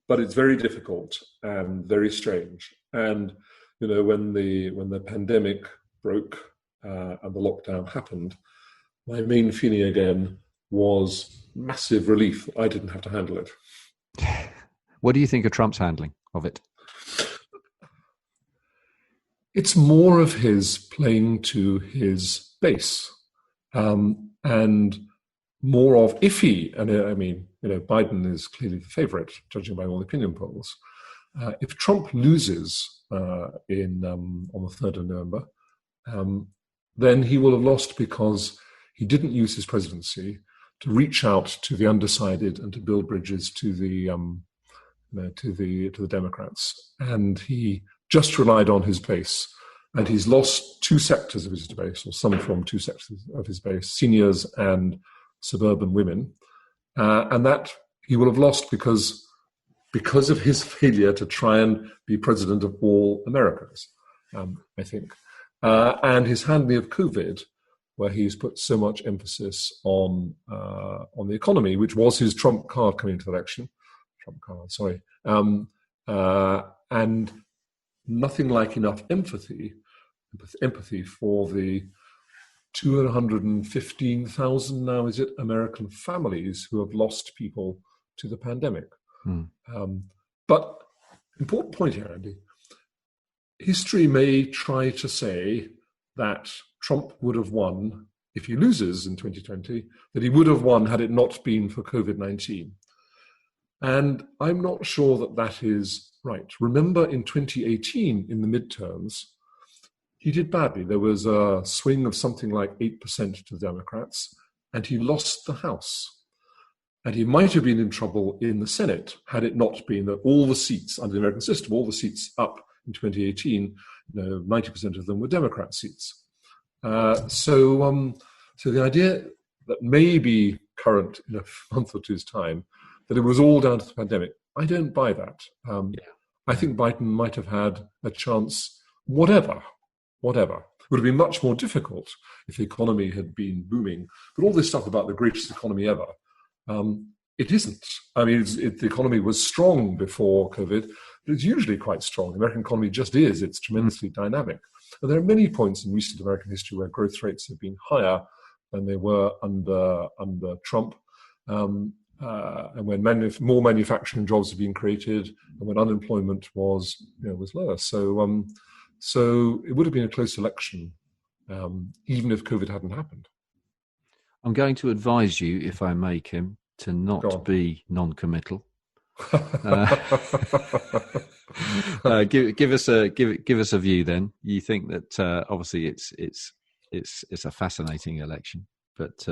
but it's very difficult and very strange. And when the pandemic broke and the lockdown happened, my main feeling again was massive relief. I didn't have to handle it. What do you think of Trump's handling of it? It's more of his playing to his base, and more of Biden is clearly the favorite, judging by all the opinion polls. If Trump loses on the 3rd of November, then he will have lost because he didn't use his presidency to reach out to the undecided and to build bridges to the Democrats, and he just relied on his base, and he's lost 2 sectors of his base, or some from 2 sectors of his base: seniors and suburban women, and that he will have lost because of his failure to try and be president of all Americans, I think, and his handling of COVID, where he's put so much emphasis on the economy, which was his trump card coming into the election. And nothing like enough empathy for the 215,000 now, is it, American families who have lost people to the pandemic. But important point here, Andy. History may try to say that Trump would have won if he loses in 2020, that he would have won had it not been for COVID-19. And I'm not sure that is right. Remember in 2018, in the midterms, he did badly. There was a swing of something like 8% to the Democrats, and he lost the House. And he might have been in trouble in the Senate had it not been that all the seats under the American system, all the seats up in 2018, 90% of them were Democrat seats. So the idea that may be current in a month or two's time, that it was all down to the pandemic, I don't buy that. I think Biden might have had a chance, whatever. It would have been much more difficult if the economy had been booming. But all this stuff about the greatest economy ever, it isn't. I mean, the economy was strong before COVID, but it's usually quite strong. The American economy just is. It's tremendously dynamic. And there are many points in recent American history where growth rates have been higher than they were under Trump, and when more manufacturing jobs have been created, and when unemployment was lower. So it would have been a close election, even if COVID hadn't happened. I'm going to advise you, if I may, Kim, to not be non-committal. Give us a view. Then you think that obviously it's a fascinating election, but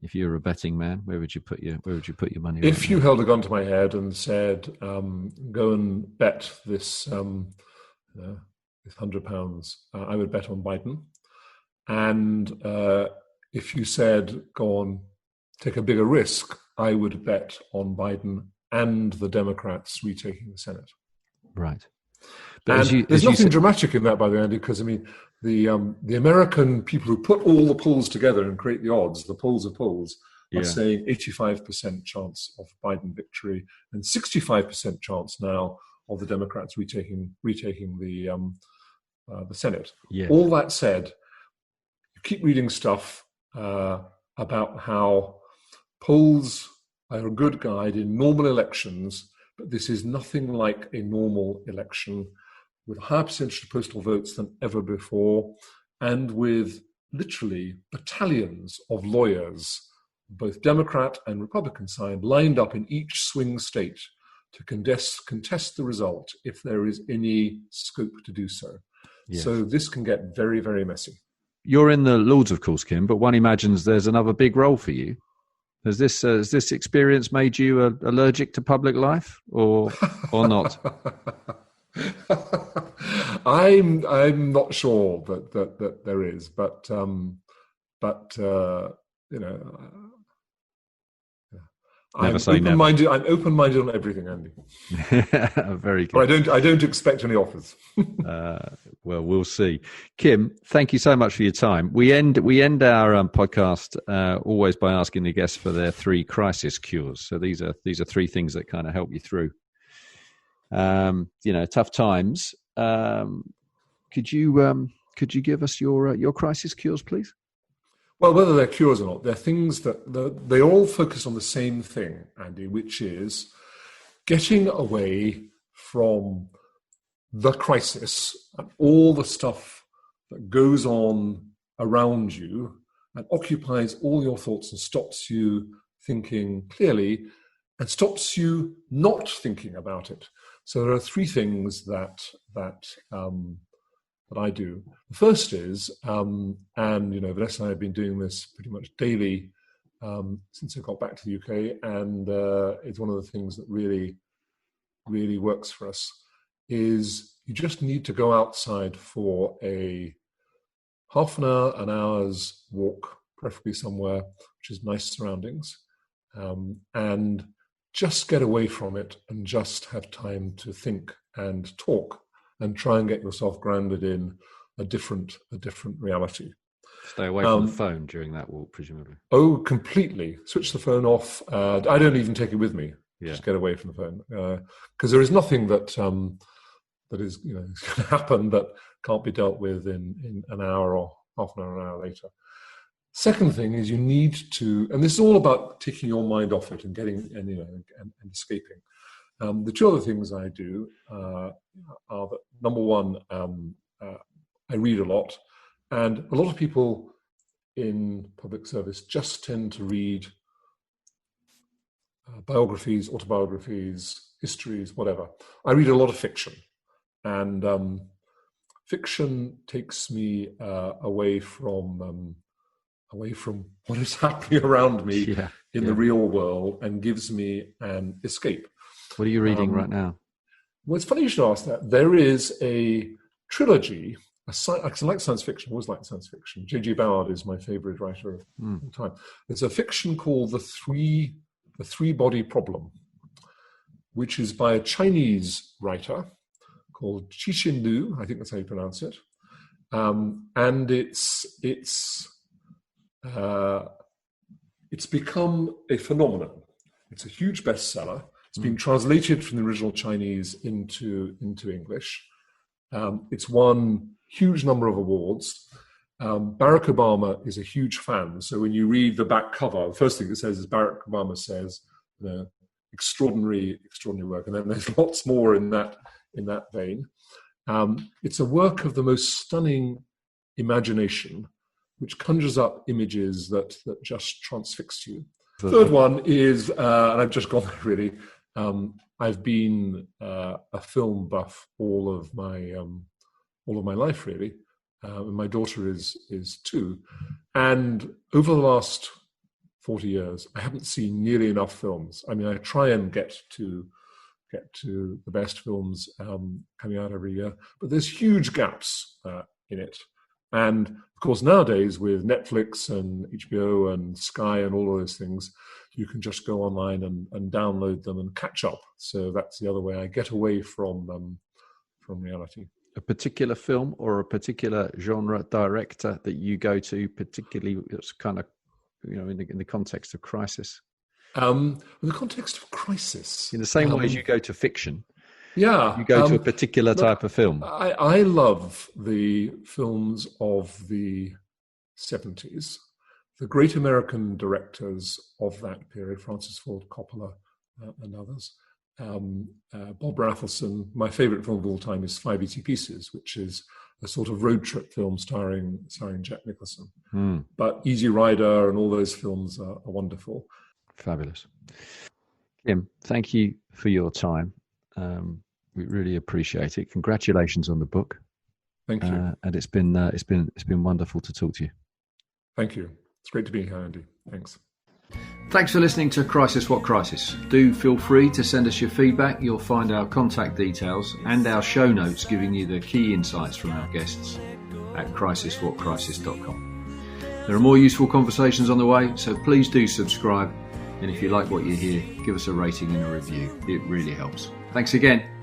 if you're a betting man, where would you put your money? If you held a gun to my head and said, "Go and bet this £100," I would bet on Biden. And if you said, "Go on, take a bigger risk," I would bet on Biden and the Democrats retaking the Senate. Right. But there's nothing dramatic in that, by the way, Andy, because I mean, the American people who put all the polls together and create the odds, the polls of polls, are saying 85% chance of Biden victory and 65% chance now of the Democrats retaking the Senate. Yeah. All that said, you keep reading stuff about how polls are a good guide in normal elections, but this is nothing like a normal election, with a higher percentage of postal votes than ever before, and with literally battalions of lawyers, both Democrat and Republican side, lined up in each swing state to contest the result if there is any scope to do so. Yes. So this can get very, very messy. You're in the Lords, of course, Kim, but one imagines there's another big role for you. Has this experience made you allergic to public life, or not? I'm not sure that there is, but I'm open-minded. I'm open-minded on everything, Andy. Very good. But I don't expect any offers. Well, we'll see. Kim, thank you so much for your time. We end our podcast always by asking the guests for their 3 crisis cures. So these are 3 things that kind of help you through, tough times. Could you give us your crisis cures, please? Well, whether they're cures or not, they're things that they all focus on the same thing, Andy, which is getting away from the crisis and all the stuff that goes on around you and occupies all your thoughts and stops you thinking clearly and stops you not thinking about it. So there are 3 things that I do. The first is, and Vanessa and I have been doing this pretty much daily since I got back to the UK, and it's one of the things that really, really works for us, is you just need to go outside for a half an hour, an hour's walk, preferably somewhere which is nice surroundings, and just get away from it and just have time to think and talk and try and get yourself grounded in a different reality. Stay away from the phone during that walk, presumably. Oh, completely. Switch the phone off. I don't even take it with me. Yeah. Just get away from the phone. Because there is nothing that is going to happen that can't be dealt with in an hour or half an hour, an hour later. Second thing is you need to, and this is all about taking your mind off it and getting and escaping. The 2 other things I do are that, number one, I read a lot, and a lot of people in public service just tend to read biographies, autobiographies, histories, whatever. I read a lot of fiction, and fiction takes me away from what is happening around me in the real world and gives me an escape. What are you reading right now? Well, it's funny you should ask that. There is a trilogy. I like science fiction. I always liked science fiction. J.G. Ballard is my favorite writer of all time. There's a fiction called The Three Body Problem, which is by a Chinese writer called Cixin Liu. I think that's how you pronounce it. And it's become a phenomenon. It's a huge bestseller. It's been translated from the original Chinese into English. It's won huge number of awards. Barack Obama is a huge fan. So when you read the back cover, the first thing it says is Barack Obama says, extraordinary work. And then there's lots more in that vein. It's a work of the most stunning imagination, which conjures up images that just transfix you. Third one is, and I've just gone there really, I've been a film buff all of my life really. And my daughter is 2, and over the last 40 years, I haven't seen nearly enough films. I mean, I try and get to the best films coming out every year, but there's huge gaps in it. And of course, nowadays with Netflix and HBO and Sky and all of those things, you can just go online and download them and catch up. So that's the other way I get away from reality. A particular film or a particular genre director that you go to, particularly that's kind of, in the context of crisis? In the context of crisis. In the same way as you go to fiction. Yeah. You go to a particular type of film. I love the films of the 70s. The great American directors of that period, Francis Ford Coppola and others. Bob Rafelson. My favorite film of all time is 5 Easy Pieces, which is a sort of road trip film starring Jack Nicholson. But Easy Rider and all those films are wonderful. Fabulous. Kim, thank you for your time. We really appreciate it. Congratulations on the book. Thank you. And it's been wonderful to talk to you. Thank you. It's great to be here, Andy. Thanks. Thanks for listening to Crisis What Crisis. Do feel free to send us your feedback. You'll find our contact details and our show notes giving you the key insights from our guests at crisiswhatcrisis.com. There are more useful conversations on the way, so please do subscribe. And if you like what you hear, give us a rating and a review. It really helps. Thanks again.